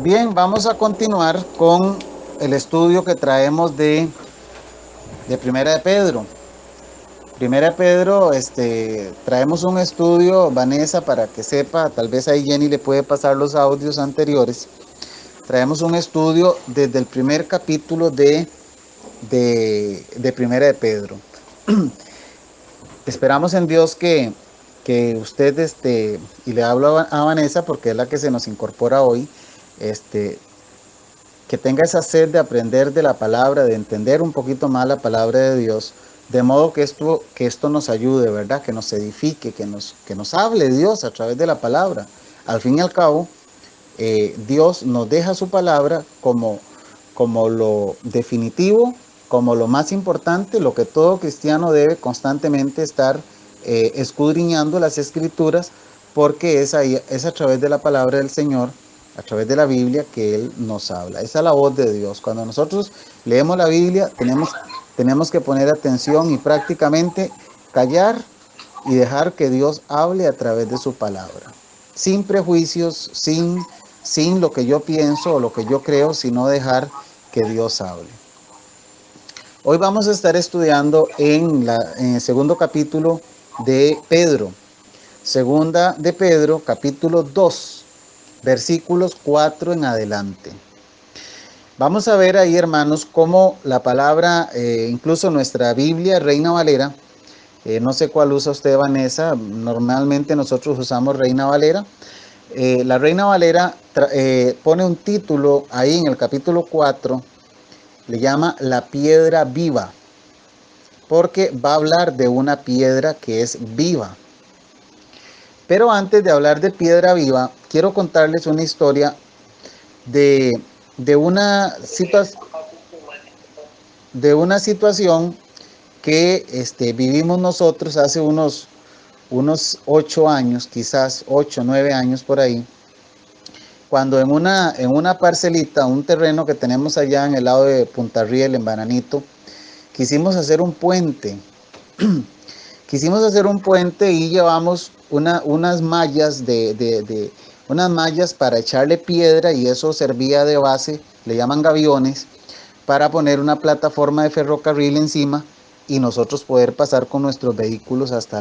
Bien, vamos a continuar con el estudio que traemos de Primera de Pedro. Primera de Pedro, traemos un estudio, Vanessa, para que sepa, tal vez ahí Jenny le puede pasar los audios anteriores. Traemos un estudio desde el primer capítulo de Primera de Pedro. Esperamos en Dios que usted, y le hablo a Vanessa porque es la que se nos incorpora hoy, que tenga esa sed de aprender de la palabra, de entender un poquito más la palabra de Dios, de modo que esto nos ayude, ¿verdad? Que nos edifique, que nos hable Dios a través de la palabra. Al fin y al cabo, Dios nos deja su palabra como lo definitivo, como lo más importante, lo que todo cristiano debe constantemente estar escudriñando las escrituras, porque es a través de la palabra del Señor, a través de la Biblia, que Él nos habla. Esa es la voz de Dios. Cuando nosotros leemos la Biblia, tenemos que poner atención y prácticamente callar y dejar que Dios hable a través de su palabra. Sin prejuicios, sin lo que yo pienso o lo que yo creo, sino dejar que Dios hable. Hoy vamos a estar estudiando en el segundo capítulo de Pedro. Segunda de Pedro, capítulo 2, versículos 4 en adelante. Vamos a ver ahí, hermanos, cómo la palabra, incluso nuestra Biblia, Reina Valera, no sé cuál usa usted, Vanessa, normalmente nosotros usamos Reina Valera. La Reina Valera pone un título ahí en el capítulo 4, le llama La piedra viva, porque va a hablar de una piedra que es viva. Pero antes de hablar de piedra viva, quiero contarles una historia de una situación que vivimos nosotros hace unos 8 años, quizás 8, 9 años por ahí, cuando en una parcelita, un terreno que tenemos allá en el lado de Punta Riel, en Bananito, quisimos hacer un puente. Quisimos hacer un puente y llevamos unas mallas unas mallas para echarle piedra, y eso servía de base, le llaman gaviones, para poner una plataforma de ferrocarril encima y nosotros poder pasar con nuestros vehículos hasta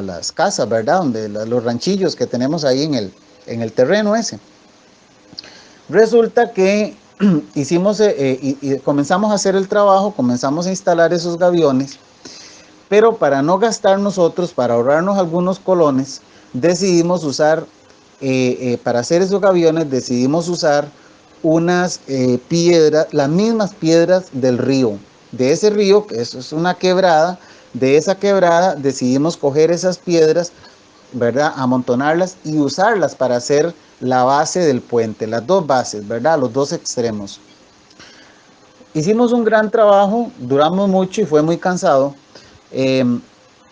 las casas, ¿verdad? Donde los ranchillos que tenemos ahí en el terreno ese. Resulta que hicimos y comenzamos a hacer el trabajo, comenzamos a instalar esos gaviones, pero para no gastar nosotros, para ahorrarnos algunos colones, decidimos usar, para hacer esos gaviones, decidimos usar unas piedras, las mismas piedras del río, de ese río, que eso es una quebrada. De esa quebrada decidimos coger esas piedras, ¿verdad? Amontonarlas y usarlas para hacer la base del puente, las dos bases, ¿verdad? Los dos extremos. Hicimos un gran trabajo, duramos mucho y fue muy cansado.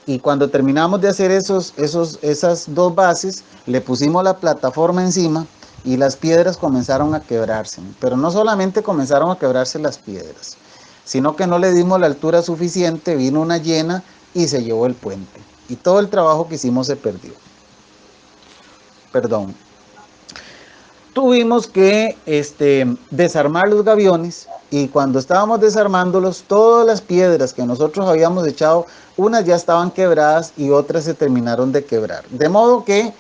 Y cuando terminamos de hacer esas dos bases, le pusimos la plataforma encima y las piedras comenzaron a quebrarse. Pero no solamente comenzaron a quebrarse las piedras, sino que no le dimos la altura suficiente, vino una llena y se llevó el puente. Y todo el trabajo que hicimos se perdió. Perdón. Tuvimos que desarmar los gaviones, y cuando estábamos desarmándolos, todas las piedras que nosotros habíamos echado, unas ya estaban quebradas y otras se terminaron de quebrar. De modo que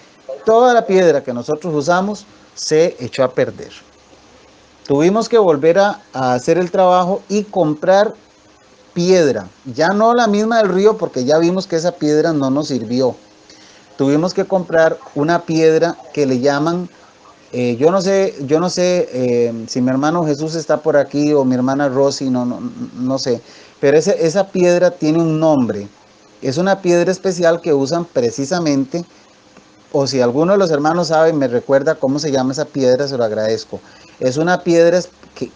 toda la piedra que nosotros usamos se echó a perder. Tuvimos que volver a hacer el trabajo y comprar piedra, ya no la misma del río, porque ya vimos que esa piedra no nos sirvió. Tuvimos que comprar una piedra que le llaman, yo no sé si mi hermano Jesús está por aquí o mi hermana Rosy, no sé, pero esa piedra tiene un nombre. Es una piedra especial que usan precisamente, o si alguno de los hermanos sabe, me recuerda cómo se llama esa piedra, se lo agradezco. Es una piedra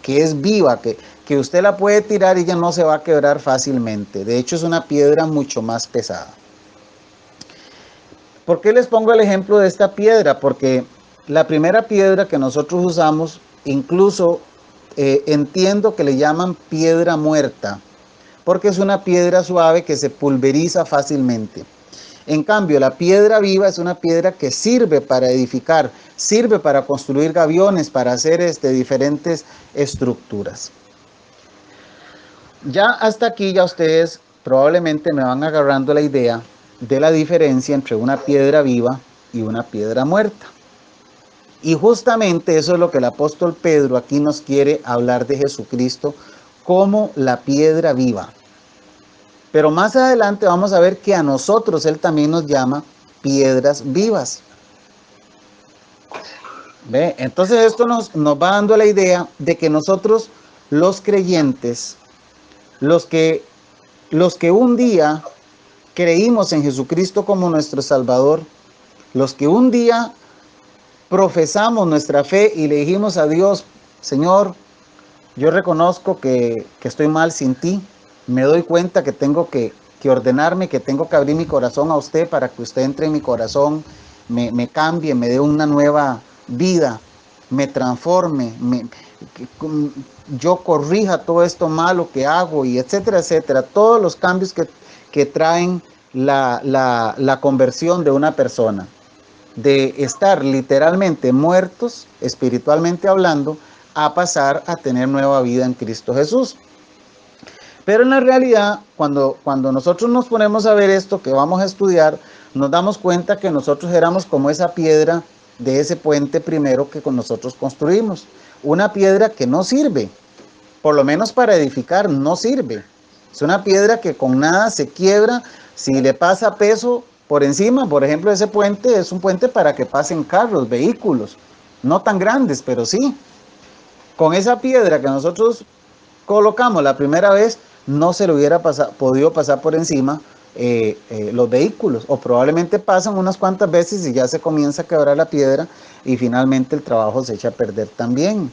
que es viva, que usted la puede tirar y ya no se va a quebrar fácilmente. De hecho, es una piedra mucho más pesada. ¿Por qué les pongo el ejemplo de esta piedra? Porque la primera piedra que nosotros usamos, incluso entiendo que le llaman piedra muerta, porque es una piedra suave que se pulveriza fácilmente. En cambio, la piedra viva es una piedra que sirve para edificar, sirve para construir gaviones, para hacer diferentes estructuras. Ya hasta aquí ya ustedes probablemente me van agarrando la idea de la diferencia entre una piedra viva y una piedra muerta. Y justamente eso es lo que el apóstol Pedro aquí nos quiere hablar de Jesucristo como la piedra viva. Pero más adelante vamos a ver que a nosotros Él también nos llama piedras vivas. ¿Ve? Entonces esto nos va dando la idea de que nosotros, los creyentes, los que un día creímos en Jesucristo como nuestro Salvador, los que un día profesamos nuestra fe y le dijimos a Dios, Señor, yo reconozco que estoy mal sin ti, me doy cuenta que tengo que ordenarme, que tengo que abrir mi corazón a usted para que usted entre en mi corazón, me cambie, me dé una nueva vida, me transforme, yo corrija todo esto malo que hago y etcétera, etcétera. Todos los cambios que traen la conversión de una persona. De estar literalmente muertos, espiritualmente hablando, a pasar a tener nueva vida en Cristo Jesús. Pero en la realidad, cuando nosotros nos ponemos a ver esto que vamos a estudiar, nos damos cuenta que nosotros éramos como esa piedra de ese puente primero que con nosotros construimos. Una piedra que no sirve, por lo menos para edificar, no sirve. Es una piedra que con nada se quiebra, si le pasa peso por encima. Por ejemplo, ese puente es un puente para que pasen carros, vehículos, no tan grandes, pero sí. Con esa piedra que nosotros colocamos la primera vez, no se le hubiera podido pasar por encima los vehículos, o probablemente pasan unas cuantas veces y ya se comienza a quebrar la piedra y finalmente el trabajo se echa a perder también.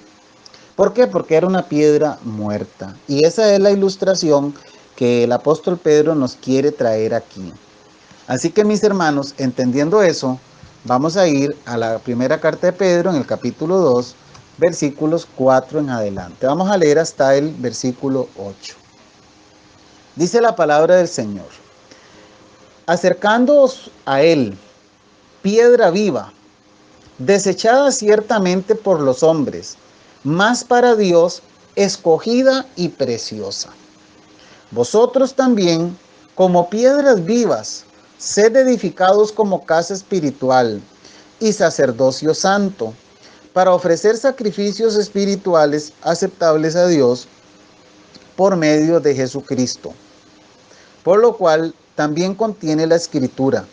¿Por qué? Porque era una piedra muerta. Y esa es la ilustración que el apóstol Pedro nos quiere traer aquí. Así que mis hermanos, entendiendo eso, vamos a ir a la primera carta de Pedro en el capítulo 2, versículos 4 en adelante. Vamos a leer hasta el versículo 8. Dice la palabra del Señor: acercándoos a Él, piedra viva, desechada ciertamente por los hombres, mas para Dios escogida y preciosa. Vosotros también, como piedras vivas, sed edificados como casa espiritual y sacerdocio santo, para ofrecer sacrificios espirituales aceptables a Dios por medio de Jesucristo. Por lo cual también contiene la Escritura: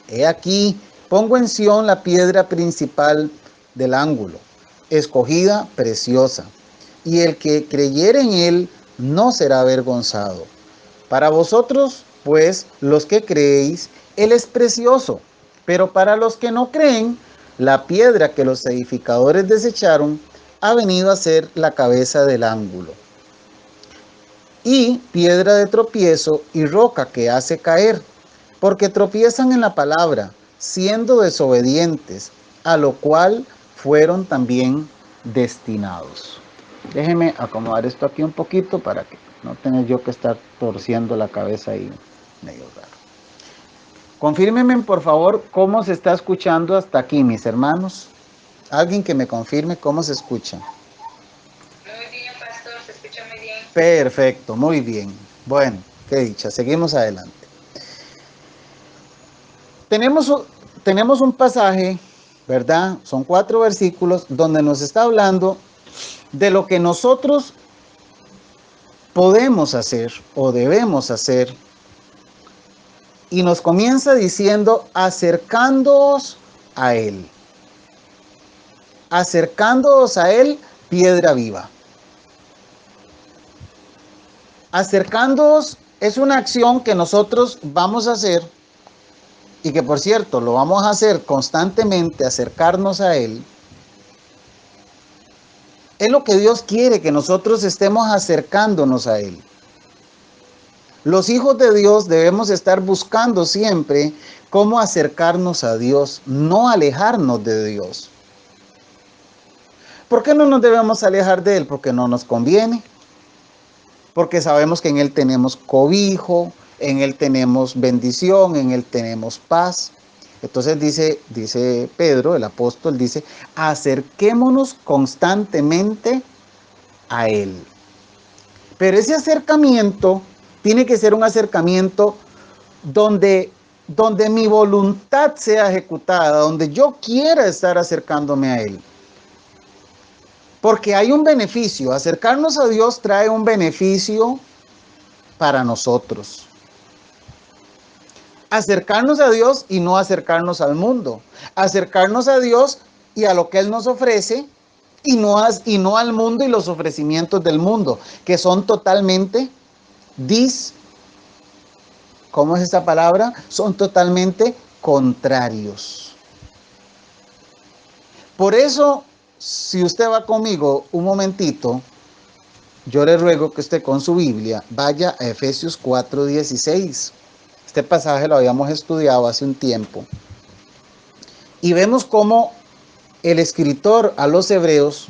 he aquí, pongo en Sión la piedra principal del ángulo, escogida, preciosa, y el que creyere en él no será avergonzado. Para vosotros, pues, los que creéis, él es precioso, pero para los que no creen, la piedra que los edificadores desecharon ha venido a ser la cabeza del ángulo, y piedra de tropiezo y roca que hace caer, porque tropiezan en la palabra, siendo desobedientes, a lo cual fueron también destinados. Déjeme acomodar esto aquí un poquito para que no tenga yo que estar torciendo la cabeza ahí medio raro. Confírmenme por favor cómo se está escuchando hasta aquí, mis hermanos. Alguien que me confirme cómo se escucha. Muy bien, pastor, se escucha muy bien. Perfecto, muy bien. Bueno, qué dicha, seguimos adelante. Tenemos un pasaje, ¿verdad? Son 4 versículos donde nos está hablando de lo que nosotros podemos hacer o debemos hacer. Y nos comienza diciendo, acercándoos a Él. Acercándoos a Él, piedra viva. Acercándoos es una acción que nosotros vamos a hacer, y que por cierto lo vamos a hacer constantemente, acercarnos a Él. Es lo que Dios quiere, que nosotros estemos acercándonos a Él. Los hijos de Dios debemos estar buscando siempre cómo acercarnos a Dios, no alejarnos de Dios. ¿Por qué no nos debemos alejar de Él? Porque no nos conviene. Porque sabemos que en Él tenemos cobijo, en Él tenemos bendición, en Él tenemos paz. Entonces dice Pedro, el apóstol, dice, acerquémonos constantemente a Él. Pero ese acercamiento tiene que ser un acercamiento donde mi voluntad sea ejecutada, donde yo quiera estar acercándome a Él. Porque hay un beneficio. Acercarnos a Dios trae un beneficio para nosotros. Acercarnos a Dios y no acercarnos al mundo. Acercarnos a Dios y a lo que Él nos ofrece y no al mundo y los ofrecimientos del mundo, que son totalmente ¿cómo es esa palabra? Son totalmente contrarios. Por eso, si usted va conmigo un momentito, yo le ruego que usted con su Biblia vaya a Efesios 4:16. Este pasaje lo habíamos estudiado hace un tiempo. Y vemos cómo el escritor a los hebreos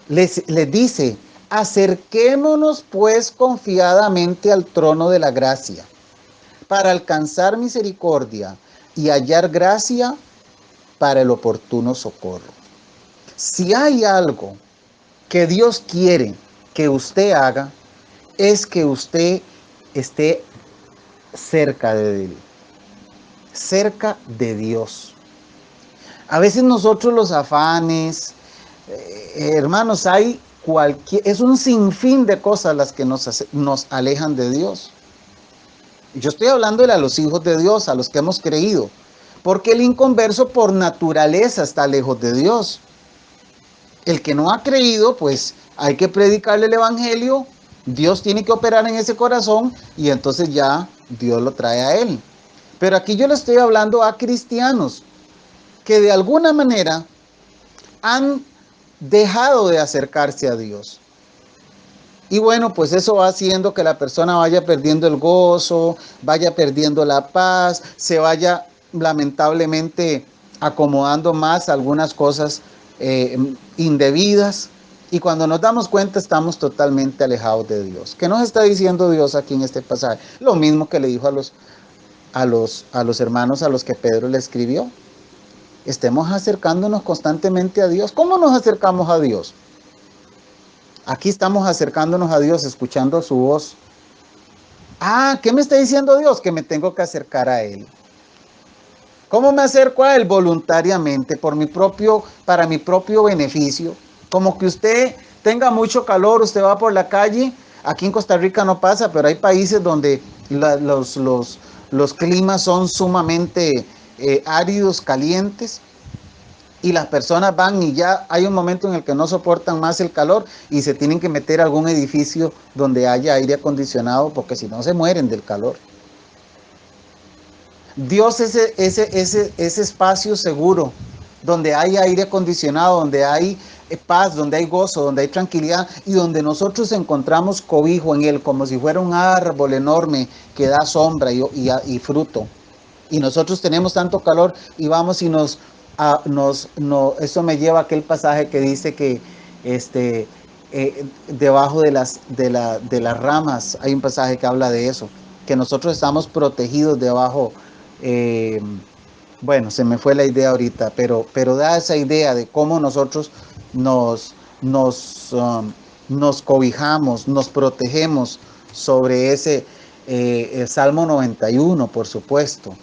les dice, acerquémonos pues confiadamente al trono de la gracia, para alcanzar misericordia y hallar gracia para el oportuno socorro. Si hay algo que Dios quiere que usted haga, es que usted esté cerca de Él, cerca de Dios. A veces nosotros los afanes, hermanos, es un sinfín de cosas las que nos alejan de Dios. Yo estoy hablándole a los hijos de Dios, a los que hemos creído, porque el inconverso por naturaleza está lejos de Dios. El que no ha creído, pues hay que predicarle el evangelio, Dios tiene que operar en ese corazón y entonces ya Dios lo trae a él. Pero aquí yo le estoy hablando a cristianos que de alguna manera han dejado de acercarse a Dios. Y bueno, pues eso va haciendo que la persona vaya perdiendo el gozo, vaya perdiendo la paz, se vaya lamentablemente acomodando más algunas cosas indebidas. Y cuando nos damos cuenta estamos totalmente alejados de Dios. ¿Qué nos está diciendo Dios aquí en este pasaje? Lo mismo que le dijo a los hermanos a los que Pedro le escribió. Estemos acercándonos constantemente a Dios. ¿Cómo nos acercamos a Dios? Aquí estamos acercándonos a Dios, escuchando su voz. ¿Qué me está diciendo Dios? Que me tengo que acercar a Él. ¿Cómo me acerco a Él? Voluntariamente, para mi propio beneficio. Como que usted tenga mucho calor, usted va por la calle. Aquí en Costa Rica no pasa, pero hay países donde los climas son sumamente áridos, calientes. Y las personas van y ya hay un momento en el que no soportan más el calor y se tienen que meter a algún edificio donde haya aire acondicionado porque si no se mueren del calor. Dios es ese espacio seguro donde hay aire acondicionado, donde hay paz, donde hay gozo, donde hay tranquilidad y donde nosotros encontramos cobijo en Él como si fuera un árbol enorme que da sombra y fruto. Y nosotros tenemos tanto calor y vamos y eso me lleva a aquel pasaje que dice que debajo de las ramas hay un pasaje que habla de eso, que nosotros estamos protegidos debajo. Bueno, se me fue la idea ahorita, pero da esa idea de cómo nosotros nos cobijamos, nos protegemos sobre ese el Salmo 91, por supuesto.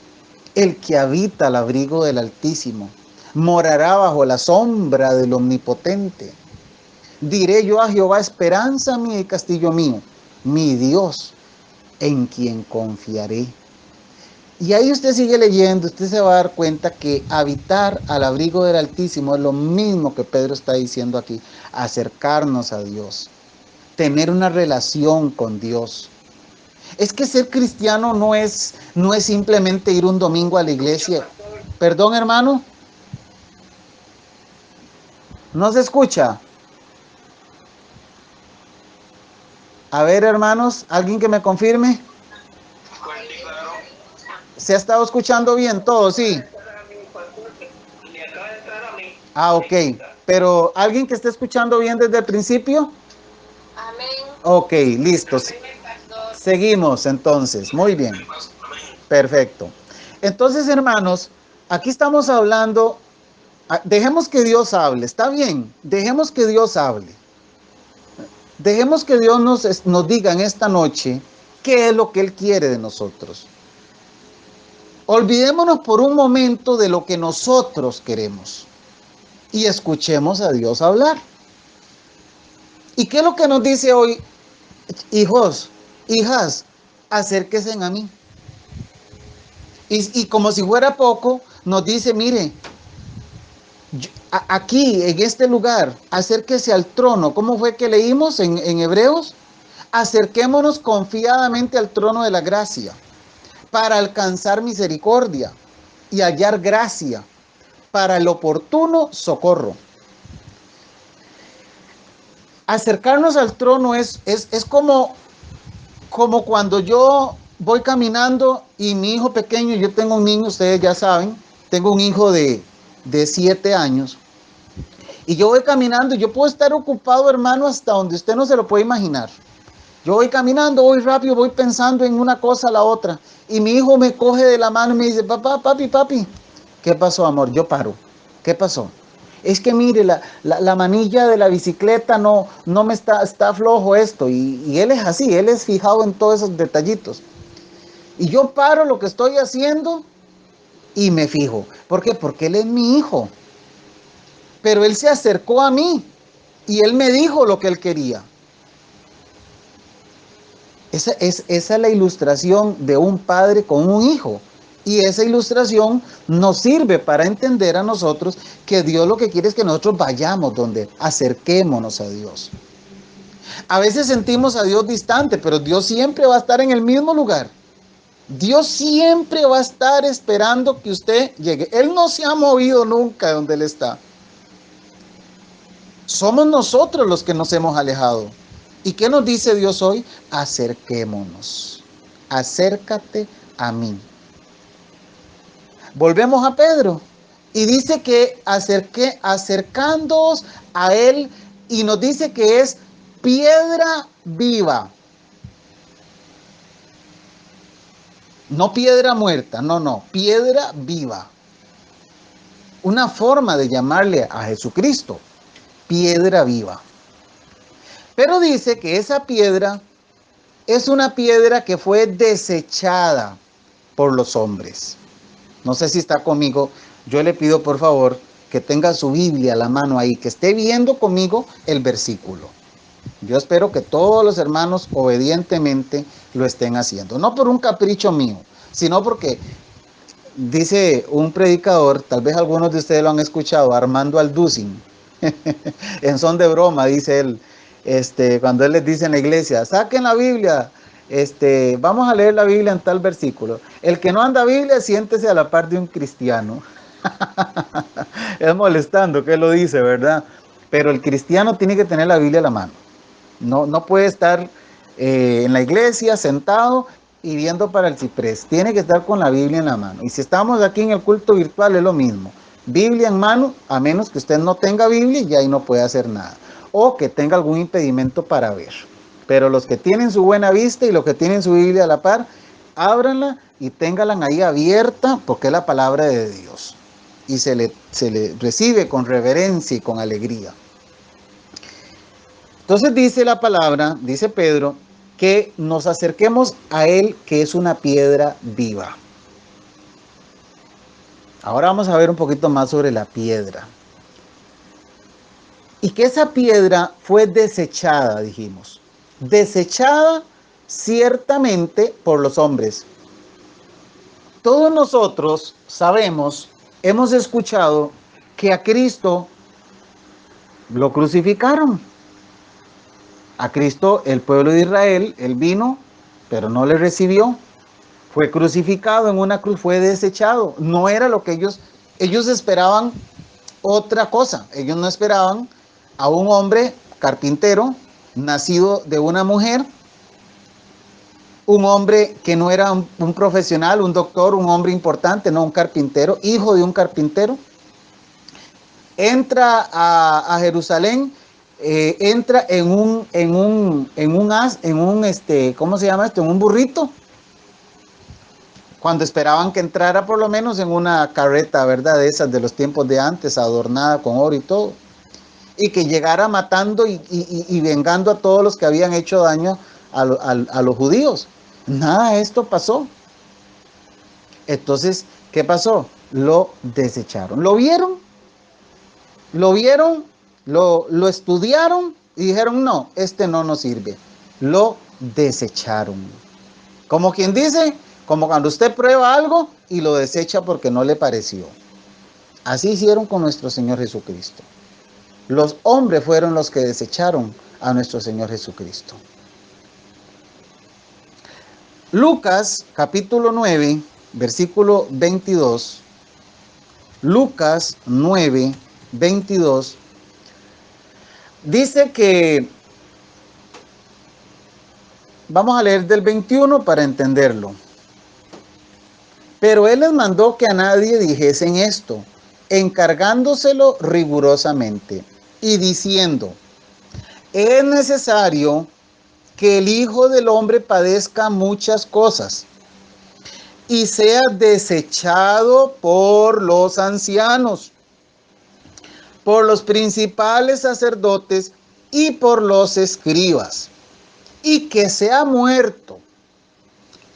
El que habita al abrigo del Altísimo morará bajo la sombra del Omnipotente. Diré yo a Jehová, esperanza mía y castillo mío, mi Dios, en quien confiaré. Y ahí usted sigue leyendo, usted se va a dar cuenta que habitar al abrigo del Altísimo es lo mismo que Pedro está diciendo aquí, acercarnos a Dios, tener una relación con Dios. Es que ser cristiano no es simplemente ir un domingo a la iglesia. Perdón, hermano. ¿No se escucha? A ver, hermanos, ¿alguien que me confirme? ¿Se ha estado escuchando bien todo? Sí. Ok. Pero ¿alguien que esté escuchando bien desde el principio? Amén. Ok, listos. Seguimos entonces. Muy bien. Perfecto. Entonces, hermanos, Aquí estamos hablando, dejemos que Dios hable, está bien, dejemos que Dios hable. Dejemos que Dios nos diga en esta noche qué es lo que Él quiere de nosotros. Olvidémonos por un momento de lo que nosotros queremos y escuchemos a Dios hablar. ¿Y qué es lo que nos dice hoy? Hijos, hijas, acérquense a mí. Y como si fuera poco, nos dice, mire, aquí, en este lugar, acérquese al trono. ¿Cómo fue que leímos en Hebreos? Acerquémonos confiadamente al trono de la gracia para alcanzar misericordia y hallar gracia para el oportuno socorro. Acercarnos al trono es como cuando yo voy caminando y mi hijo pequeño, yo tengo un niño, ustedes ya saben, tengo un hijo de 7 años, y yo voy caminando, yo puedo estar ocupado, hermano, hasta donde usted no se lo puede imaginar. Yo voy caminando, voy rápido, voy pensando en una cosa a la otra, y mi hijo me coge de la mano y me dice, papá, papi, ¿qué pasó, amor? Yo paro. ¿Qué pasó? Es que mire, la manilla de la bicicleta no me está flojo esto, y él es así, él es fijado en todos esos detallitos. Y yo paro lo que estoy haciendo y me fijo. ¿Por qué? Porque él es mi hijo. Pero él se acercó a mí y él me dijo lo que él quería. Esa es la ilustración de un padre con un hijo. Y esa ilustración nos sirve para entender a nosotros que Dios lo que quiere es que nosotros vayamos donde, acerquémonos a Dios. A veces sentimos a Dios distante, pero Dios siempre va a estar en el mismo lugar. Dios siempre va a estar esperando que usted llegue. Él no se ha movido nunca de donde Él está. Somos nosotros los que nos hemos alejado. ¿Y qué nos dice Dios hoy? Acerquémonos. Acércate a mí. Volvemos a Pedro. Y dice que acercándoos a Él, y nos dice que es piedra viva. No piedra muerta, no, piedra viva. Una forma de llamarle a Jesucristo, piedra viva. Pero dice que esa piedra es una piedra que fue desechada por los hombres. No sé si está conmigo, yo le pido por favor que tenga su Biblia a la mano ahí, que esté viendo conmigo el versículo. Yo espero que todos los hermanos obedientemente lo estén haciendo. No por un capricho mío, sino porque dice un predicador, tal vez algunos de ustedes lo han escuchado, Armando Alducin, en son de broma, dice él, cuando él les dice en la iglesia, saquen la Biblia, vamos a leer la Biblia en tal versículo. El que no anda Biblia, siéntese a la par de un cristiano. Es molestando que él lo dice, ¿verdad? Pero el cristiano tiene que tener la Biblia a la mano. No puede estar en la iglesia sentado y viendo para el ciprés. Tiene que estar con la Biblia en la mano. Y si estamos aquí en el culto virtual es lo mismo. Biblia en mano, a menos que usted no tenga Biblia y ahí no puede hacer nada. O que tenga algún impedimento para ver. Pero los que tienen su buena vista y los que tienen su Biblia a la par, ábranla y ténganla ahí abierta porque es la palabra de Dios. Y se le recibe con reverencia y con alegría. Entonces dice la palabra, dice Pedro, que nos acerquemos a Él, que es una piedra viva. Ahora vamos a ver un poquito más sobre la piedra. Y que esa piedra fue desechada, dijimos. Desechada ciertamente por los hombres. Todos nosotros sabemos, hemos escuchado que a Cristo lo crucificaron. A Cristo, el pueblo de Israel, Él vino, pero no le recibió. Fue crucificado en una cruz, fue desechado. No era lo que ellos esperaban otra cosa. Ellos no esperaban a un hombre carpintero, nacido de una mujer, un hombre que no era un profesional, un doctor, un hombre importante, no un carpintero, hijo de un carpintero. Entra a Jerusalén. Entra en un ¿cómo se llama esto? En un burrito. Cuando esperaban que entrara por lo menos en una carreta, ¿verdad? De esas de los tiempos de antes, adornada con oro y todo. Y que llegara matando y vengando a todos los que habían hecho daño a los judíos. Nada de esto pasó. Entonces, ¿qué pasó? Lo desecharon. Lo vieron, lo estudiaron y dijeron, no, este no nos sirve. Lo desecharon. Como quien dice, como cuando usted prueba algo y lo desecha porque no le pareció. Así hicieron con nuestro Señor Jesucristo. Los hombres fueron los que desecharon a nuestro Señor Jesucristo. Lucas capítulo 9, versículo 22. Lucas 9, 22. Dice que, vamos a leer del 21 para entenderlo. Pero él les mandó que a nadie dijesen esto, encargándoselo rigurosamente y diciendo, es necesario que el Hijo del Hombre padezca muchas cosas y sea desechado por los ancianos, por los principales sacerdotes y por los escribas, y que sea muerto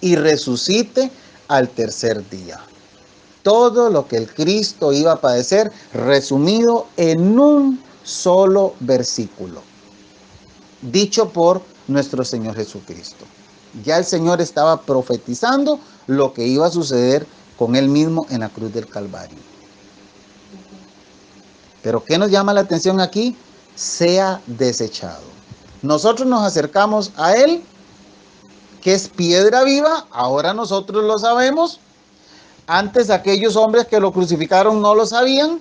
y resucite al tercer día. Todo lo que el Cristo iba a padecer, resumido en un solo versículo, dicho por nuestro Señor Jesucristo. Ya el Señor estaba profetizando lo que iba a suceder con él mismo en la cruz del Calvario. Pero ¿qué nos llama la atención aquí? Sea desechado. Nosotros nos acercamos a él, que es piedra viva, ahora nosotros lo sabemos. Antes aquellos hombres que lo crucificaron no lo sabían.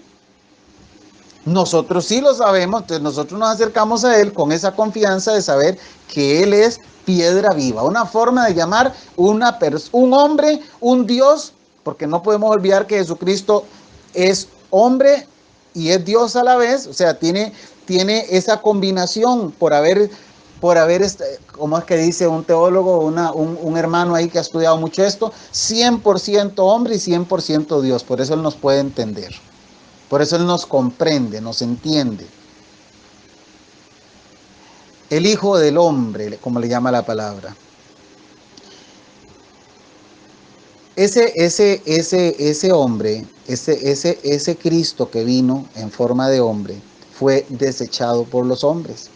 Nosotros sí lo sabemos, entonces nosotros nos acercamos a él con esa confianza de saber que él es piedra viva. Una forma de llamar un hombre, un Dios, porque no podemos olvidar que Jesucristo es hombre y es Dios a la vez. O sea, tiene esa combinación por haber, ¿cómo es que dice un teólogo, un hermano ahí que ha estudiado mucho esto? 100% hombre y 100% Dios, por eso él nos puede entender. Por eso él nos comprende, nos entiende. El Hijo del Hombre, como le llama la palabra. Ese hombre, ese Cristo que vino en forma de hombre, fue desechado por los hombres.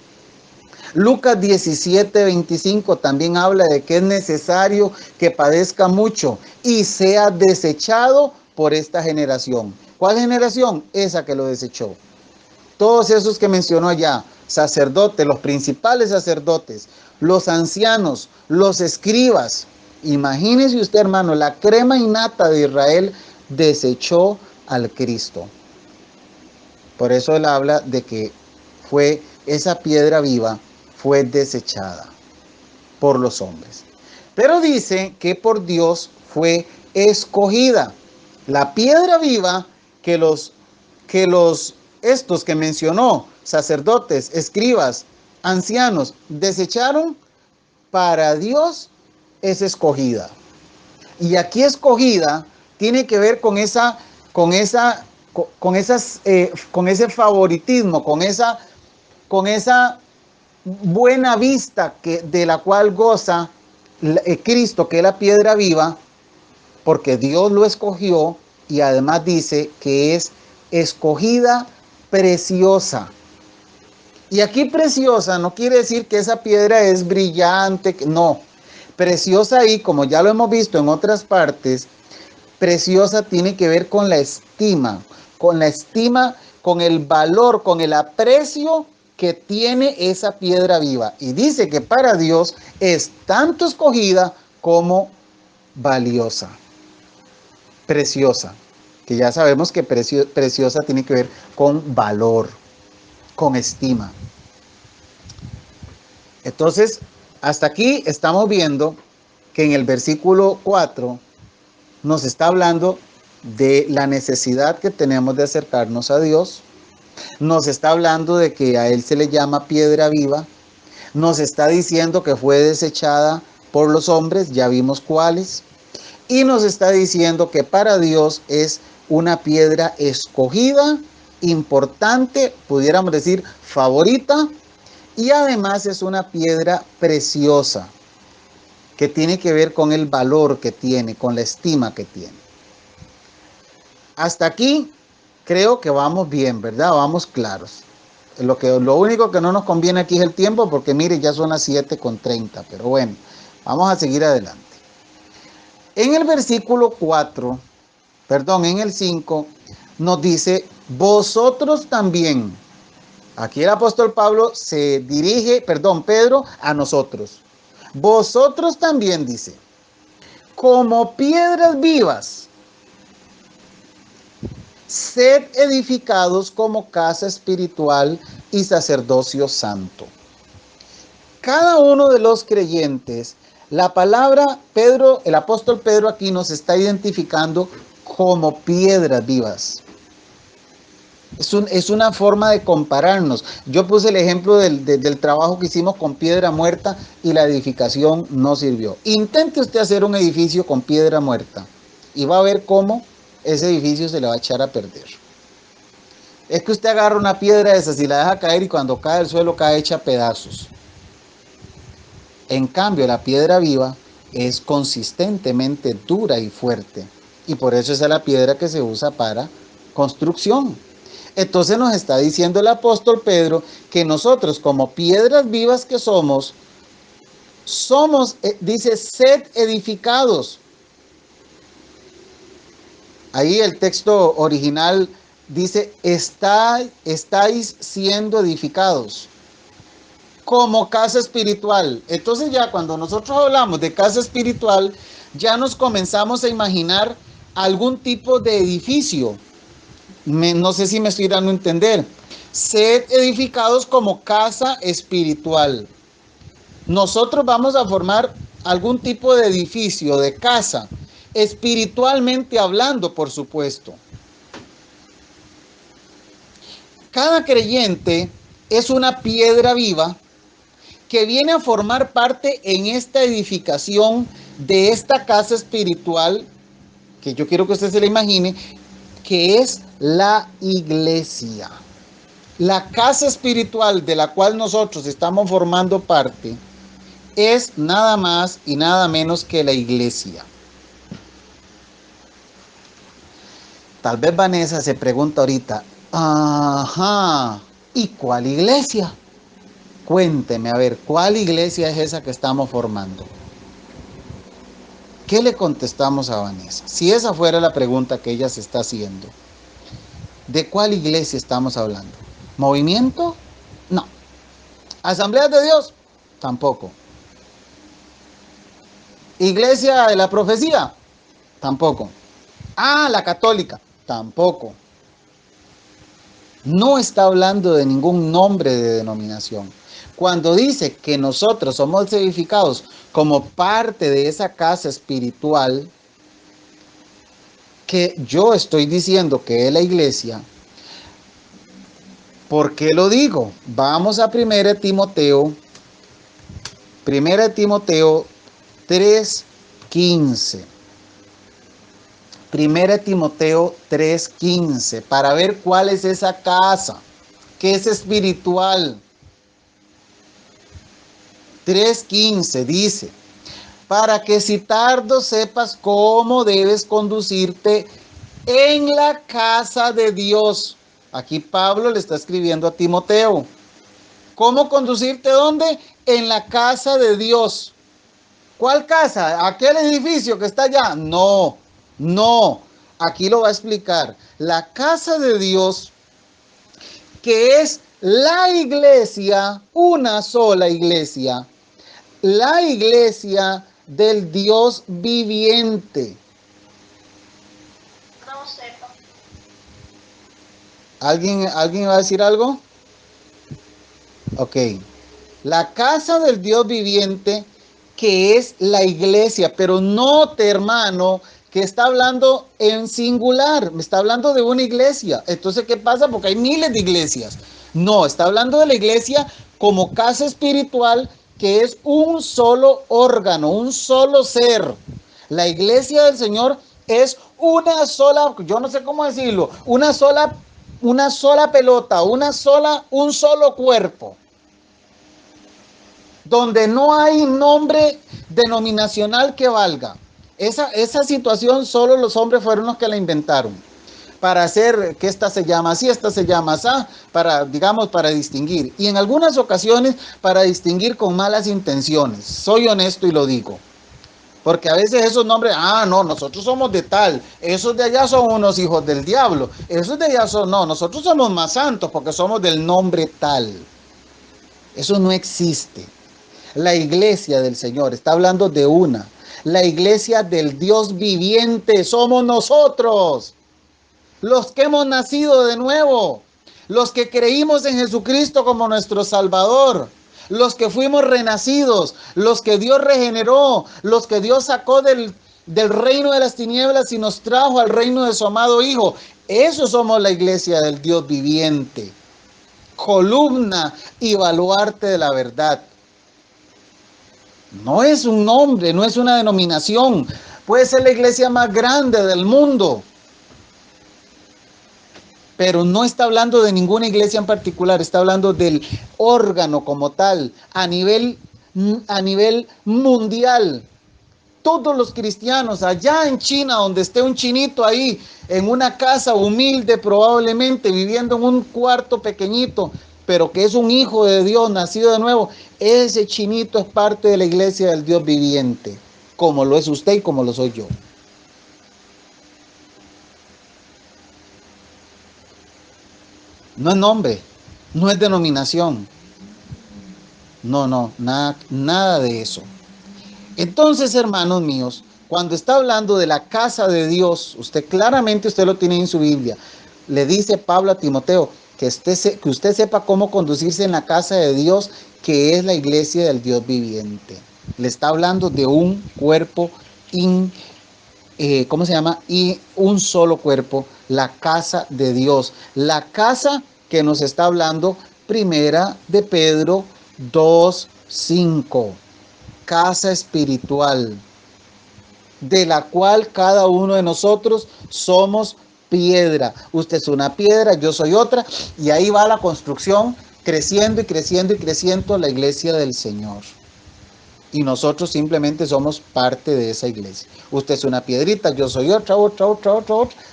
Lucas 17, 25 también habla de que es necesario que padezca mucho y sea desechado por esta generación. ¿Cuál generación? Esa que lo desechó. Todos esos que mencionó allá, sacerdotes, los principales sacerdotes, los ancianos, los escribas. Imagínese usted, hermano, la crema innata de Israel desechó al Cristo. Por eso él habla de que fue esa piedra viva, fue desechada por los hombres. Pero dice que por Dios fue escogida. La piedra viva estos que mencionó, sacerdotes, escribas, ancianos, desecharon, para Dios es escogida. Y aquí escogida tiene que ver con ese favoritismo, con esa buena vista de la cual goza Cristo, que es la piedra viva, porque Dios lo escogió y además dice que es escogida preciosa. Y aquí preciosa no quiere decir que esa piedra es brillante, no. Preciosa ahí, como ya lo hemos visto en otras partes, preciosa tiene que ver con la estima, con el valor, con el aprecio que tiene esa piedra viva. Y dice que para Dios es tanto escogida como valiosa, preciosa, que ya sabemos que preciosa tiene que ver con valor, con estima. Entonces, hasta aquí estamos viendo que en el versículo 4 nos está hablando de la necesidad que tenemos de acercarnos a Dios. Nos está hablando de que a Él se le llama piedra viva. Nos está diciendo que fue desechada por los hombres, ya vimos cuáles. y nos está diciendo que para Dios es una piedra escogida, importante, pudiéramos decir favorita, y además es una piedra preciosa que tiene que ver con el valor que tiene, con la estima que tiene. Hasta aquí creo que vamos bien, ¿verdad? Vamos claros. Lo único que no nos conviene aquí es el tiempo, porque mire, ya son las 7:30, pero bueno, vamos a seguir adelante. En el versículo 4, en el 5, nos dice, vosotros también. Aquí el apóstol Pablo se dirige, Pedro, a nosotros. Vosotros también, dice, como piedras vivas, sed edificados como casa espiritual y sacerdocio santo. Cada uno de los creyentes, la palabra Pedro, el apóstol Pedro aquí nos está identificando como piedras vivas. Es una forma de compararnos. Yo puse el ejemplo del trabajo que hicimos con piedra muerta y la edificación no sirvió. Intente usted hacer un edificio con piedra muerta y va a ver cómo ese edificio se le va a echar a perder. Es que usted agarra una piedra de esas y la deja caer y cuando cae al suelo cae hecha a pedazos. En cambio, la piedra viva es consistentemente dura y fuerte. Y por eso esa es la piedra que se usa para construcción. Entonces nos está diciendo el apóstol Pedro que nosotros como piedras vivas que somos, dice, sed edificados. Ahí el texto original dice, estáis siendo edificados como casa espiritual. Entonces ya cuando nosotros hablamos de casa espiritual, ya nos comenzamos a imaginar algún tipo de edificio. No sé si me estoy dando a entender. Sed edificados como casa espiritual. Nosotros vamos a formar algún tipo de edificio, de casa, espiritualmente hablando, por supuesto. Cada creyente es una piedra viva que viene a formar parte en esta edificación de esta casa espiritual, que yo quiero que usted se la imagine, que es la iglesia. La casa espiritual de la cual nosotros estamos formando parte es nada más y nada menos que la iglesia. Tal vez Vanessa se pregunta ahorita, ajá, ¿y cuál iglesia? Cuénteme, a ver, ¿cuál iglesia es esa que estamos formando? ¿Qué le contestamos a Vanessa? Si esa fuera la pregunta que ella se está haciendo, ¿de cuál iglesia estamos hablando? ¿Movimiento? No. ¿Asambleas de Dios? Tampoco. ¿Iglesia de la profecía? Tampoco. Ah, la católica. Tampoco. No está hablando de ningún nombre de denominación. Cuando dice que nosotros somos edificados como parte de esa casa espiritual, que yo estoy diciendo que es la iglesia, ¿por qué lo digo? Vamos a 1 Timoteo 3:15. 1 Timoteo 3:15, para ver cuál es esa casa, que es espiritual. 3:15 dice, para que si tardo sepas cómo debes conducirte en la casa de Dios. Aquí Pablo le está escribiendo a Timoteo. ¿Cómo conducirte dónde? En la casa de Dios. ¿Cuál casa? ¿Aquel edificio que está allá? No. Aquí lo va a explicar. La casa de Dios, que es la iglesia, una sola iglesia, la iglesia del Dios viviente. No sepa. ¿Alguien va a decir algo? Ok. La casa del Dios viviente, que es la iglesia, pero note, hermano, que está hablando en singular, me está hablando de una iglesia. Entonces, ¿qué pasa? Porque hay miles de iglesias. No, está hablando de la iglesia como casa espiritual, que es un solo órgano, un solo ser. La iglesia del Señor es una sola, yo no sé cómo decirlo, una sola pelota, un solo cuerpo, donde no hay nombre denominacional que valga. Esa situación solo los hombres fueron los que la inventaron, para hacer que esta se llama así, esta se llama así, para, digamos, para distinguir. Y en algunas ocasiones para distinguir con malas intenciones. Soy honesto y lo digo. Porque a veces esos nombres, no, nosotros somos de tal, esos de allá son unos hijos del diablo, esos de allá son, no, nosotros somos más santos porque somos del nombre tal. Eso no existe. La iglesia del Señor está hablando de una. La iglesia del Dios viviente somos nosotros, los que hemos nacido de nuevo, los que creímos en Jesucristo como nuestro Salvador, los que fuimos renacidos, los que Dios regeneró, los que Dios sacó del reino de las tinieblas y nos trajo al reino de su amado Hijo. Eso somos la iglesia del Dios viviente, columna y baluarte de la verdad. No es un nombre, no es una denominación. Puede ser la iglesia más grande del mundo, pero no está hablando de ninguna iglesia en particular, está hablando del órgano como tal, a nivel mundial. Todos los cristianos allá en China, donde esté un chinito ahí, en una casa humilde probablemente, viviendo en un cuarto pequeñito, pero que es un hijo de Dios, nacido de nuevo, ese chinito es parte de la iglesia del Dios viviente, como lo es usted y como lo soy yo. No es nombre, no es denominación. No, nada de eso. Entonces, hermanos míos, cuando está hablando de la casa de Dios, usted lo tiene en su Biblia, le dice Pablo a Timoteo que usted sepa cómo conducirse en la casa de Dios, que es la iglesia del Dios viviente. Le está hablando de un cuerpo, y un solo cuerpo, la casa de Dios. La casa que nos está hablando, primera de Pedro 2:5. Casa espiritual, de la cual cada uno de nosotros somos piedra. Usted es una piedra, yo soy otra, y ahí va la construcción, creciendo y creciendo y creciendo la iglesia del Señor. Y nosotros simplemente somos parte de esa iglesia. Usted es una piedrita, yo soy otra,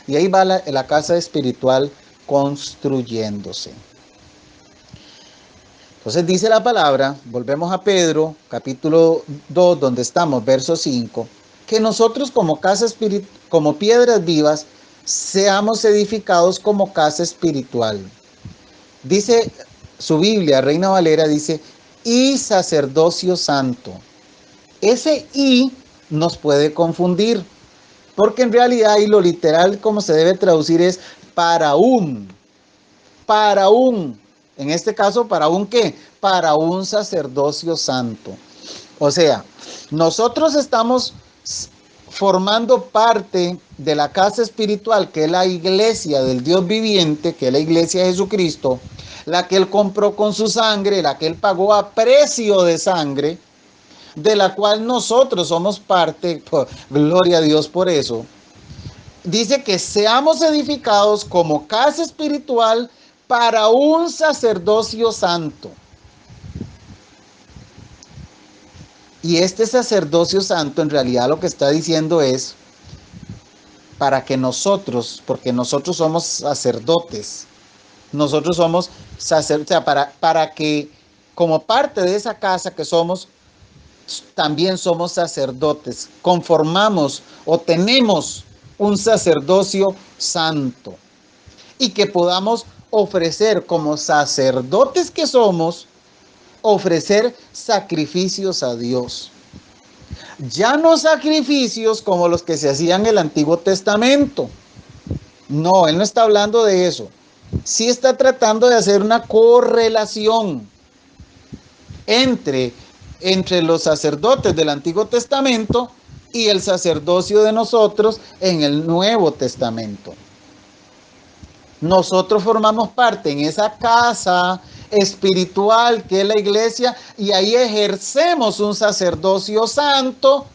y ahí va la casa espiritual construyéndose. Entonces dice la palabra, volvemos a Pedro, capítulo 2, donde estamos, verso 5, que nosotros como piedras vivas, seamos edificados como casa espiritual. Dice su Biblia, Reina Valera, dice, y sacerdocio santo. Ese y nos puede confundir, porque en realidad, y lo literal como se debe traducir es para un. En este caso, ¿para un qué? Para un sacerdocio santo. O sea, nosotros estamos formando parte de la casa espiritual, que es la iglesia del Dios viviente, que es la iglesia de Jesucristo, la que Él compró con su sangre, la que Él pagó a precio de sangre, de la cual nosotros somos parte, gloria a Dios por eso. Dice que seamos edificados como casa espiritual para un sacerdocio santo. Y este sacerdocio santo en realidad lo que está diciendo es para que nosotros, porque nosotros somos sacerdotes, nosotros somos sacerdotes, o sea, para que como parte de esa casa que somos, también somos sacerdotes, conformamos o tenemos un sacerdocio santo y que podamos ofrecer como sacerdotes que somos, ofrecer sacrificios a Dios. Ya no sacrificios como los que se hacían en el Antiguo Testamento. No, Él no está hablando de eso. Sí está tratando de hacer una correlación entre los sacerdotes del Antiguo Testamento y el sacerdocio de nosotros en el Nuevo Testamento. Nosotros formamos parte en esa casa espiritual que es la iglesia y ahí ejercemos un sacerdocio santo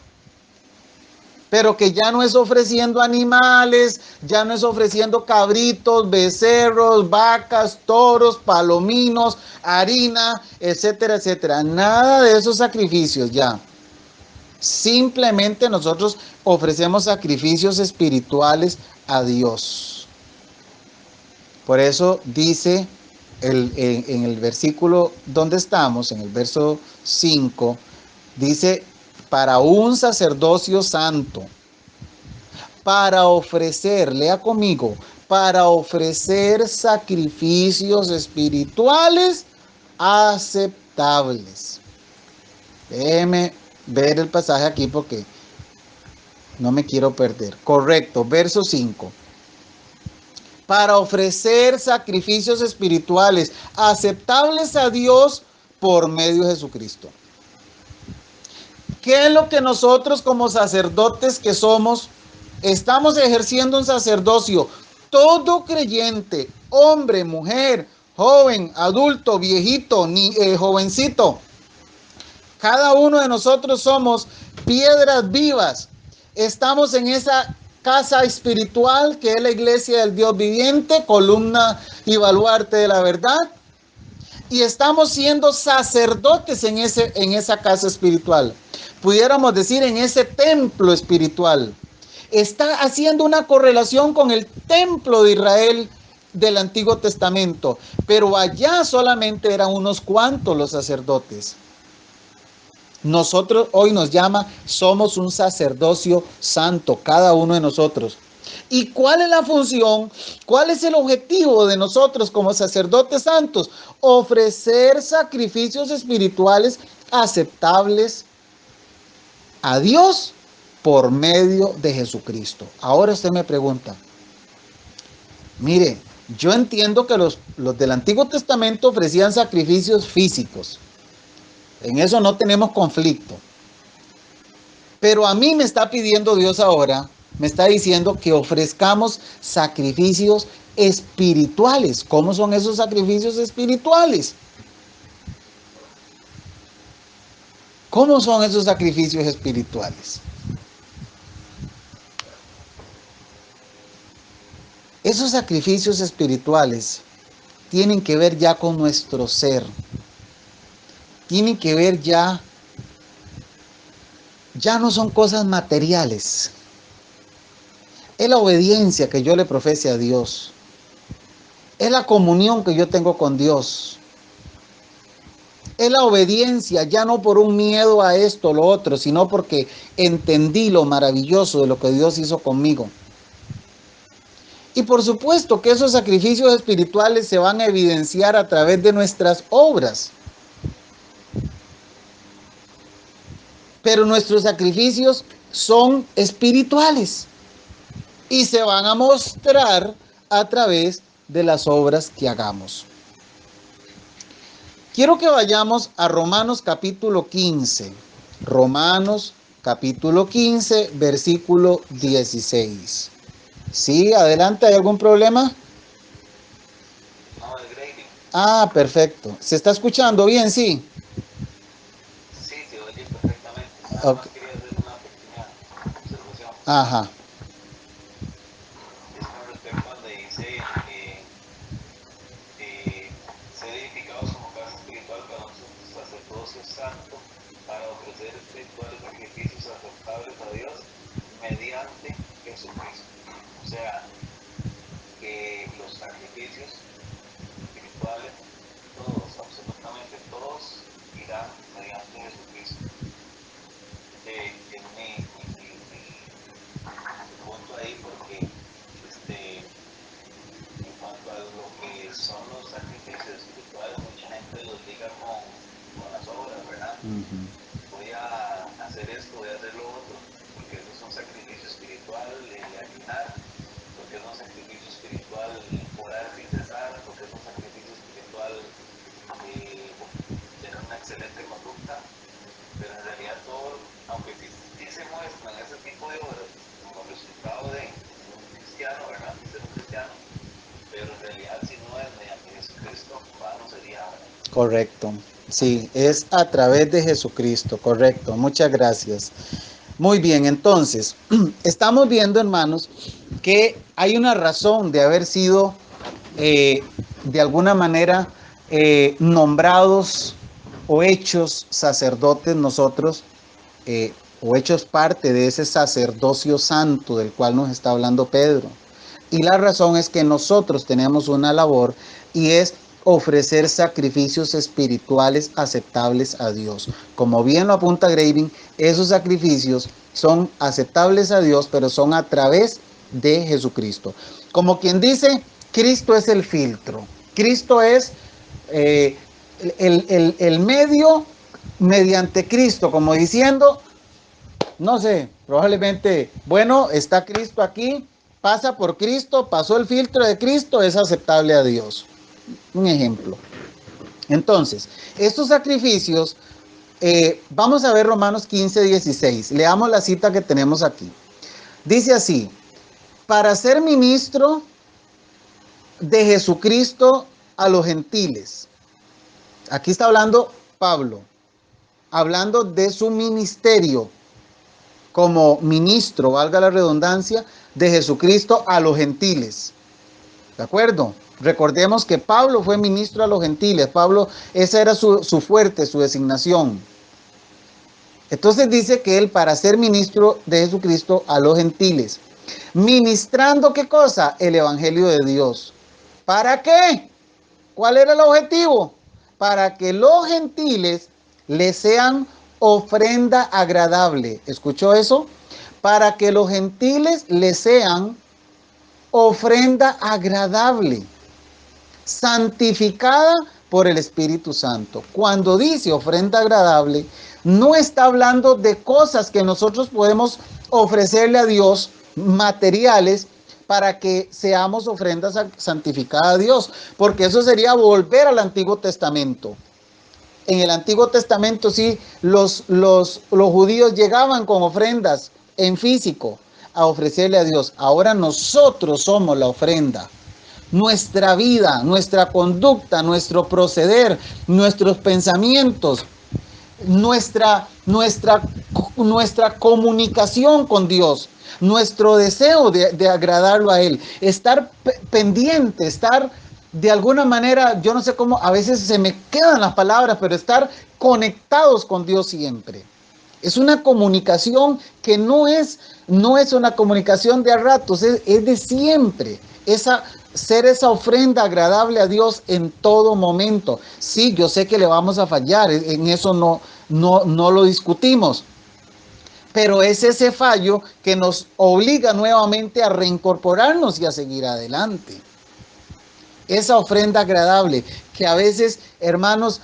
pero que ya no es ofreciendo animales, ya no es ofreciendo cabritos, becerros, vacas, toros, palominos, harina, etcétera, etcétera. Nada de esos sacrificios ya. Simplemente nosotros ofrecemos sacrificios espirituales a Dios. Por eso dice en el versículo donde estamos, en el verso 5, dice, para un sacerdocio santo, para ofrecer, lea conmigo, para ofrecer sacrificios espirituales aceptables. Déjeme ver el pasaje aquí porque no me quiero perder. Correcto, verso 5. Para ofrecer sacrificios espirituales aceptables a Dios por medio de Jesucristo. ¿Qué es lo que nosotros como sacerdotes que somos estamos ejerciendo? Un sacerdocio? Todo creyente, hombre, mujer, joven, adulto, viejito, jovencito, cada uno de nosotros somos piedras vivas. Estamos en esa casa espiritual que es la iglesia del Dios viviente, columna y baluarte de la verdad. Y estamos siendo sacerdotes en esa casa espiritual. Pudiéramos decir en ese templo espiritual. Está haciendo una correlación con el templo de Israel del Antiguo Testamento. Pero allá solamente eran unos cuantos los sacerdotes. Nosotros hoy nos llama, somos un sacerdocio santo, cada uno de nosotros. ¿Y cuál es la función? ¿Cuál es el objetivo de nosotros como sacerdotes santos? Ofrecer sacrificios espirituales aceptables a Dios por medio de Jesucristo. Ahora usted me pregunta, mire, yo entiendo que los del Antiguo Testamento ofrecían sacrificios físicos. En eso no tenemos conflicto. Pero a mí me está pidiendo Dios ahora, me está diciendo que ofrezcamos sacrificios espirituales. ¿Cómo son esos sacrificios espirituales? ¿Cómo son esos sacrificios espirituales? Esos sacrificios espirituales tienen que ver ya con nuestro ser. Tienen que ver ya no son cosas materiales. Es la obediencia que yo le profese a Dios. Es la comunión que yo tengo con Dios. Es la obediencia, ya no por un miedo a esto o lo otro, sino porque entendí lo maravilloso de lo que Dios hizo conmigo. Y por supuesto que esos sacrificios espirituales se van a evidenciar a través de nuestras obras. Pero nuestros sacrificios son espirituales y se van a mostrar a través de las obras que hagamos. Quiero que vayamos a Romanos capítulo 15. Romanos capítulo 15, versículo 16. ¿Sí? Adelante, ¿hay algún problema? No, es Grady. Ah, perfecto. ¿Se está escuchando bien? Sí. Sí, se oye perfectamente. Nada Ok. más quería hacer una pequeña observación. Ajá. Es con respecto a donde dice ser edificados como casa espiritual para un sacerdocio santo para ofrecer espirituales sacrificios aceptables a Dios mediante Jesucristo. O sea, que los sacrificios espirituales, todos, absolutamente todos, irán mediante Jesucristo. Es mi punto ahí porque en cuanto a lo que son los sacrificios espirituales, mucha gente los liga con las obras, ¿verdad? Voy a hacer esto, voy a hacer lo otro, porque eso es un sacrificio espiritual, ayunar, porque es un sacrificio espiritual orar sin cesar, porque es un sacrificio espiritual tener una excelente conducta, pero en realidad todo, aunque sí se muestran ese tipo de obras como resultado de un cristiano, ¿verdad? De ser un cristiano, pero en realidad si no es mediante Jesucristo, vano sería. Correcto. Sí, es a través de Jesucristo. Correcto. Muchas gracias. Muy bien, entonces, estamos viendo, hermanos, que hay una razón de haber sido, de alguna manera, nombrados o hechos sacerdotes nosotros, o hechos parte de ese sacerdocio santo del cual nos está hablando Pedro. Y la razón es que nosotros tenemos una labor y es ofrecer sacrificios espirituales aceptables a Dios. Como bien lo apunta Graving, esos sacrificios son aceptables a Dios, pero son a través de Jesucristo. Como quien dice, Cristo es el filtro. Cristo es el medio mediante Cristo, como diciendo, no sé, probablemente, bueno, está Cristo aquí, pasa por Cristo, pasó el filtro de Cristo, es aceptable a Dios. Un ejemplo. Entonces, estos sacrificios, vamos a ver Romanos 15:16. Leamos la cita que tenemos aquí. Dice así: para ser ministro de Jesucristo a los gentiles. Aquí está hablando Pablo, hablando de su ministerio como ministro, valga la redundancia, de Jesucristo a los gentiles. ¿De acuerdo? Recordemos que Pablo fue ministro a los gentiles. Pablo, esa era su fuerte, su designación. Entonces dice que él, para ser ministro de Jesucristo a los gentiles, ministrando, ¿qué cosa? El evangelio de Dios. ¿Para qué? ¿Cuál era el objetivo? Para que los gentiles le sean ofrenda agradable. ¿Escuchó eso? Para que los gentiles le sean ofrenda agradable, santificada por el Espíritu Santo. Cuando dice ofrenda agradable, no está hablando de cosas que nosotros podemos ofrecerle a Dios, materiales, para que seamos ofrendas santificadas a Dios, porque eso sería volver al Antiguo Testamento. En el Antiguo Testamento sí, los judíos llegaban con ofrendas en físico a ofrecerle a Dios. Ahora nosotros somos la ofrenda. Nuestra vida, nuestra conducta, nuestro proceder, nuestros pensamientos, nuestra comunicación con Dios, nuestro deseo de agradarlo a Él, estar pendiente, estar de alguna manera, yo no sé cómo, a veces se me quedan las palabras, pero estar conectados con Dios siempre. Es una comunicación que no es una comunicación de a ratos, es de siempre. Ser esa ofrenda agradable a Dios en todo momento. Sí, yo sé que le vamos a fallar, en eso no lo discutimos. Pero es ese fallo que nos obliga nuevamente a reincorporarnos y a seguir adelante. Esa ofrenda agradable que a veces, hermanos,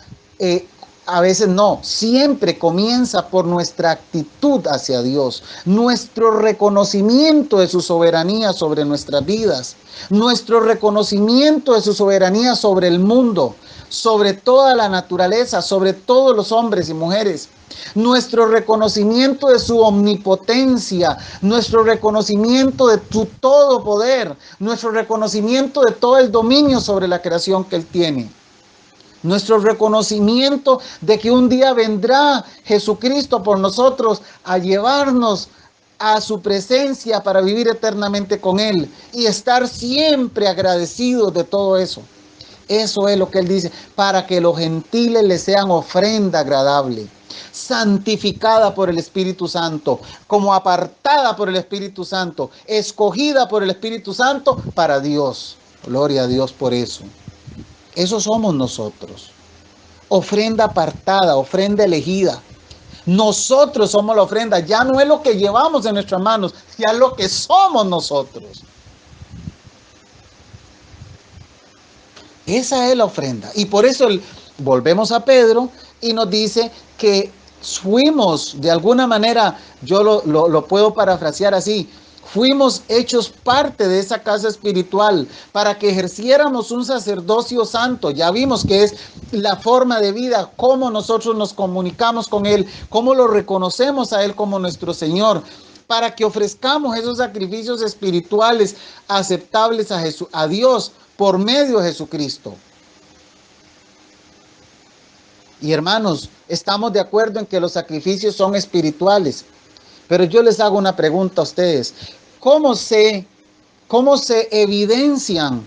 a veces no, siempre comienza por nuestra actitud hacia Dios, nuestro reconocimiento de su soberanía sobre nuestras vidas, nuestro reconocimiento de su soberanía sobre el mundo, sobre toda la naturaleza, sobre todos los hombres y mujeres, nuestro reconocimiento de su omnipotencia, nuestro reconocimiento de su todo poder, nuestro reconocimiento de todo el dominio sobre la creación que Él tiene. Nuestro reconocimiento de que un día vendrá Jesucristo por nosotros a llevarnos a su presencia para vivir eternamente con Él y estar siempre agradecidos de todo eso. Eso es lo que Él dice, para que los gentiles le sean ofrenda agradable, santificada por el Espíritu Santo, como apartada por el Espíritu Santo, escogida por el Espíritu Santo para Dios. Gloria a Dios por eso. Eso somos nosotros. Ofrenda apartada, ofrenda elegida. Nosotros somos la ofrenda. Ya no es lo que llevamos en nuestras manos, ya es lo que somos nosotros. Esa es la ofrenda. Y por eso volvemos a Pedro y nos dice que fuimos, de alguna manera, yo lo puedo parafrasear así, fuimos hechos parte de esa casa espiritual para que ejerciéramos un sacerdocio santo. Ya vimos que es la forma de vida, cómo nosotros nos comunicamos con Él, cómo lo reconocemos a Él como nuestro Señor, para que ofrezcamos esos sacrificios espirituales aceptables a Dios por medio de Jesucristo. Y hermanos, estamos de acuerdo en que los sacrificios son espirituales. Pero yo les hago una pregunta a ustedes. ¿Cómo se evidencian?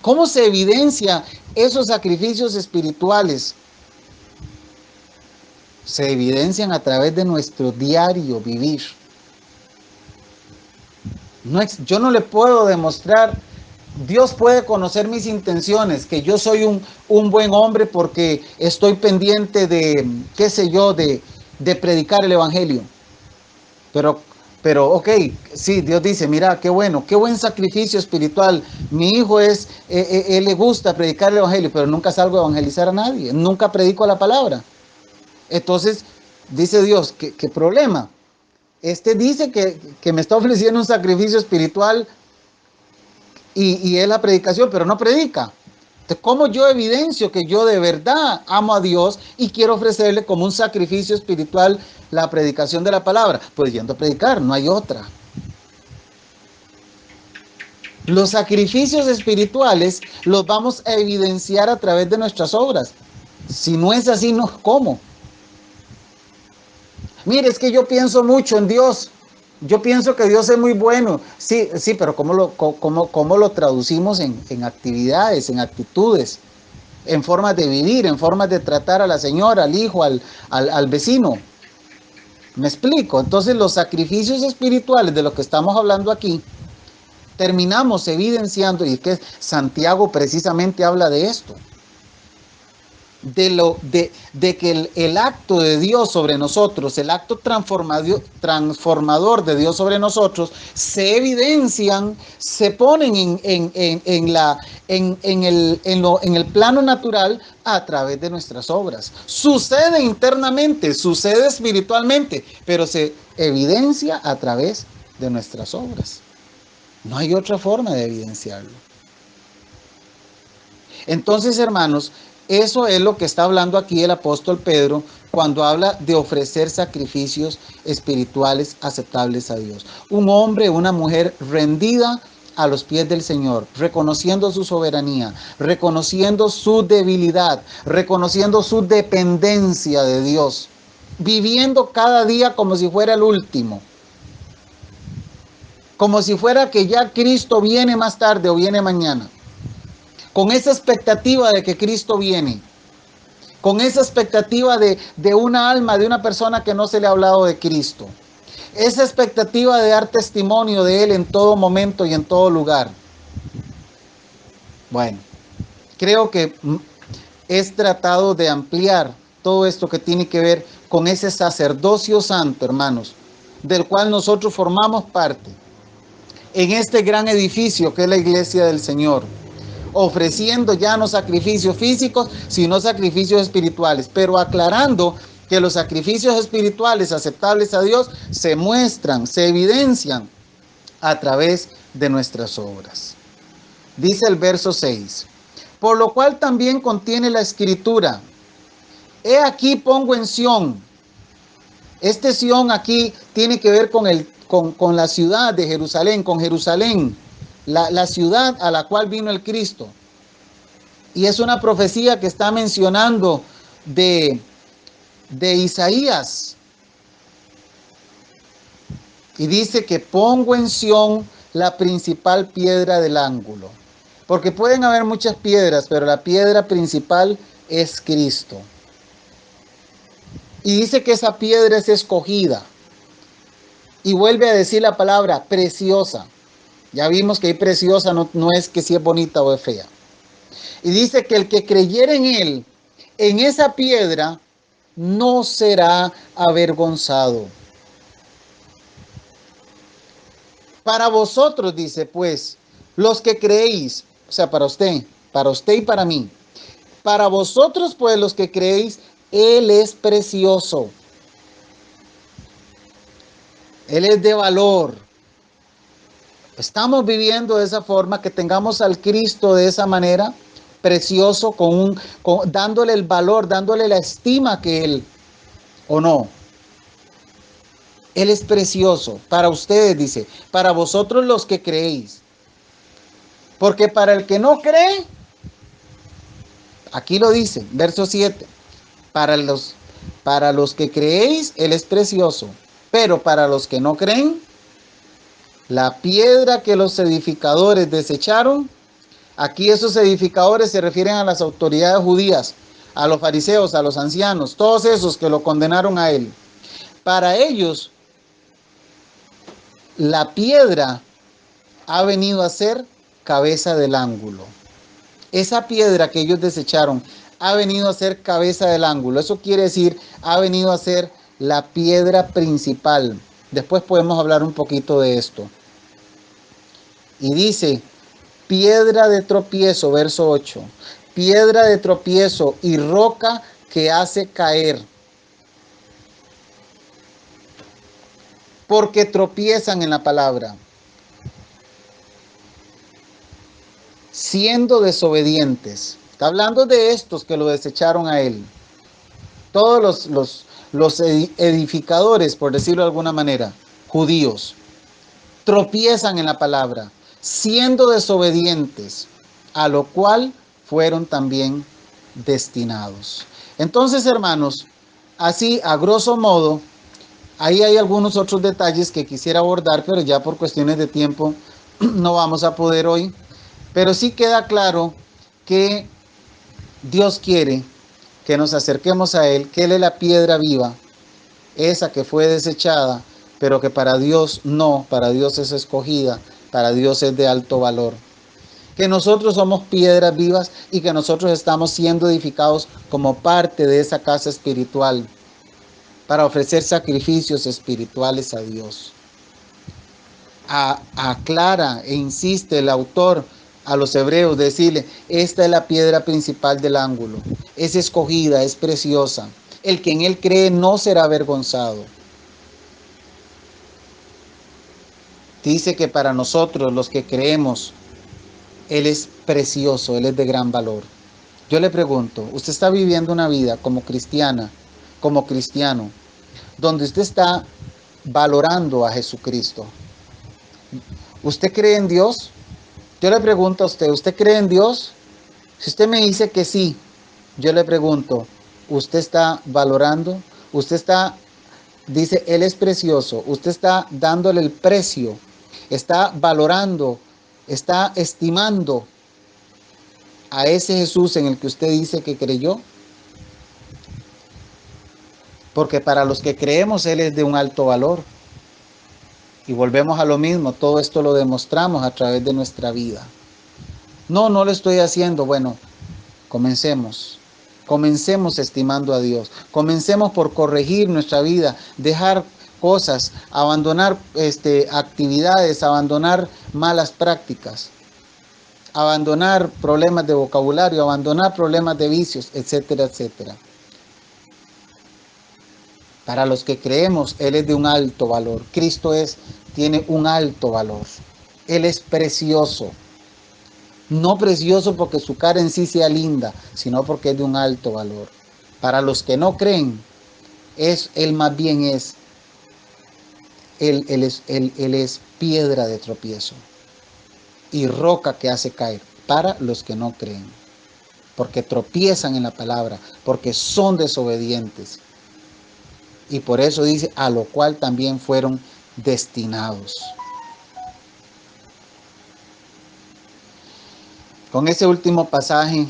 ¿Cómo se evidencia esos sacrificios espirituales? Se evidencian a través de nuestro diario vivir. Yo no le puedo demostrar, Dios puede conocer mis intenciones, que yo soy un buen hombre porque estoy pendiente de, qué sé yo, de predicar el evangelio. Pero, ok, sí, Dios dice, mira, qué bueno, qué buen sacrificio espiritual. Mi hijo él le gusta predicar el evangelio, pero nunca salgo a evangelizar a nadie, nunca predico la palabra. Entonces, dice Dios, ¿qué problema? Este dice que me está ofreciendo un sacrificio espiritual y es la predicación, pero no predica. Entonces, ¿cómo yo evidencio que yo de verdad amo a Dios y quiero ofrecerle como un sacrificio espiritual la predicación de la palabra? Pues yendo a predicar, no hay otra. Los sacrificios espirituales los vamos a evidenciar a través de nuestras obras. Si no es así, no, ¿cómo? Mire, es que yo pienso mucho en Dios. Yo pienso que Dios es muy bueno. Sí, pero ¿cómo lo traducimos en actividades, en actitudes, en formas de vivir, en formas de tratar a la señora, al hijo, al vecino? ¿Me explico? Entonces los sacrificios espirituales de los que estamos hablando aquí, terminamos evidenciando, y es que Santiago precisamente habla de esto. De que el acto de Dios sobre nosotros, el acto transformador de Dios sobre nosotros, se evidencian, se ponen en el plano natural a través de nuestras obras. Sucede internamente, sucede espiritualmente, pero se evidencia a través de nuestras obras. No hay otra forma de evidenciarlo. Entonces, hermanos, eso es lo que está hablando aquí el apóstol Pedro cuando habla de ofrecer sacrificios espirituales aceptables a Dios. Un hombre, una mujer rendida a los pies del Señor, reconociendo su soberanía, reconociendo su debilidad, reconociendo su dependencia de Dios, viviendo cada día como si fuera el último, como si fuera que ya Cristo viene más tarde o viene mañana. Con esa expectativa de que Cristo viene, con esa expectativa de una alma, de una persona que no se le ha hablado de Cristo, esa expectativa de dar testimonio de Él en todo momento y en todo lugar. Bueno, creo que es tratado de ampliar todo esto que tiene que ver con ese sacerdocio santo, hermanos, del cual nosotros formamos parte en este gran edificio que es la iglesia del Señor, ofreciendo ya no sacrificios físicos, sino sacrificios espirituales, pero aclarando que los sacrificios espirituales aceptables a Dios se muestran, se evidencian a través de nuestras obras. Dice el verso 6, por lo cual también contiene la escritura, he aquí pongo en Sión. Este Sión aquí tiene que ver con la ciudad de Jerusalén, con Jerusalén, la ciudad a la cual vino el Cristo. Y es una profecía que está mencionando de Isaías. Y dice que pongo en Sión la principal piedra del ángulo. Porque pueden haber muchas piedras, pero la piedra principal es Cristo. Y dice que esa piedra es escogida. Y vuelve a decir la palabra preciosa. Ya vimos que ahí preciosa no es que si es bonita o es fea. Y dice que el que creyere en él, en esa piedra, no será avergonzado. Para vosotros, dice, pues, los que creéis, o sea, para usted y para mí. Para vosotros, pues, los que creéis, Él es precioso. Él es de valor. Estamos viviendo de esa forma, que tengamos al Cristo de esa manera, precioso, dándole el valor, dándole la estima que Él, ¿o no? Él es precioso para ustedes, dice, para vosotros los que creéis. Porque para el que no cree, aquí lo dice, verso 7, para Para los que creéis, Él es precioso. Pero para los que no creen, la piedra que los edificadores desecharon, aquí esos edificadores se refieren a las autoridades judías, a los fariseos, a los ancianos, todos esos que lo condenaron a Él. Para ellos, la piedra ha venido a ser cabeza del ángulo. Esa piedra que ellos desecharon ha venido a ser cabeza del ángulo. Eso quiere decir, ha venido a ser la piedra principal. Después podemos hablar un poquito de esto. Y dice, piedra de tropiezo, verso 8. Piedra de tropiezo y roca que hace caer. Porque tropiezan en la palabra, siendo desobedientes. Está hablando de estos que lo desecharon a Él. Todos los edificadores, por decirlo de alguna manera, judíos, tropiezan en la palabra, siendo desobedientes, a lo cual fueron también destinados. Entonces, hermanos, así a grosso modo, ahí hay algunos otros detalles que quisiera abordar, pero ya por cuestiones de tiempo no vamos a poder hoy. Pero sí queda claro que Dios quiere que nos acerquemos a Él, que Él es la piedra viva, esa que fue desechada, pero que para Dios no, para Dios es escogida, para Dios es de alto valor. Que nosotros somos piedras vivas y que nosotros estamos siendo edificados como parte de esa casa espiritual para ofrecer sacrificios espirituales a Dios. Aclara e insiste el autor a los hebreos, decirle, esta es la piedra principal del ángulo, es escogida, es preciosa, el que en él cree no será avergonzado. Dice que para nosotros los que creemos, Él es precioso, Él es de gran valor. Yo le pregunto, ¿usted está viviendo una vida como cristiana, como cristiano, donde usted está valorando a Jesucristo? ¿Usted cree en Dios? Yo le pregunto a usted, ¿usted cree en Dios? Si usted me dice que sí, yo le pregunto, ¿usted está valorando? ¿Usted está, dice, Él es precioso, usted está dándole el precio, está valorando, está estimando a ese Jesús en el que usted dice que creyó? Porque para los que creemos Él es de un alto valor. Y volvemos a lo mismo, todo esto lo demostramos a través de nuestra vida. No lo estoy haciendo. Bueno, comencemos. Comencemos estimando a Dios. Comencemos por corregir nuestra vida, dejar cosas, abandonar actividades, abandonar malas prácticas, abandonar problemas de vocabulario, abandonar problemas de vicios, etcétera, etcétera. Para los que creemos, Él es de un alto valor. Cristo tiene un alto valor. Él es precioso. No precioso porque su cara en sí sea linda, sino porque es de un alto valor. Para los que no creen, Él más bien es piedra de tropiezo y roca que hace caer. Para los que no creen. Porque tropiezan en la palabra, porque son desobedientes. Y por eso dice, a lo cual también fueron destinados. Con ese último pasaje,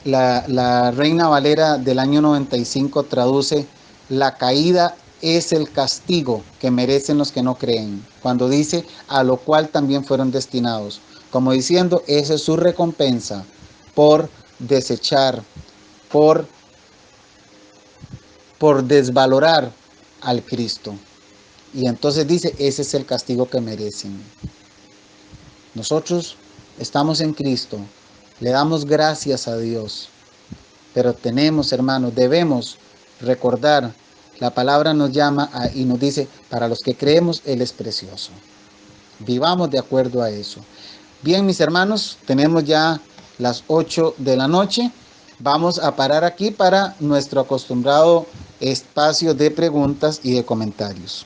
la Reina Valera del año 95 traduce, la caída es el castigo que merecen los que no creen. Cuando dice, a lo cual también fueron destinados. Como diciendo, esa es su recompensa por desechar, por desvalorar al Cristo. Y entonces dice, ese es el castigo que merecen. Nosotros estamos en Cristo, le damos gracias a Dios, pero tenemos, hermanos, debemos recordar, la palabra nos llama y nos dice, para los que creemos, Él es precioso. Vivamos de acuerdo a eso. Bien, mis hermanos, tenemos ya las 8 de la noche. Vamos a parar aquí para nuestro acostumbrado espacio de preguntas y de comentarios.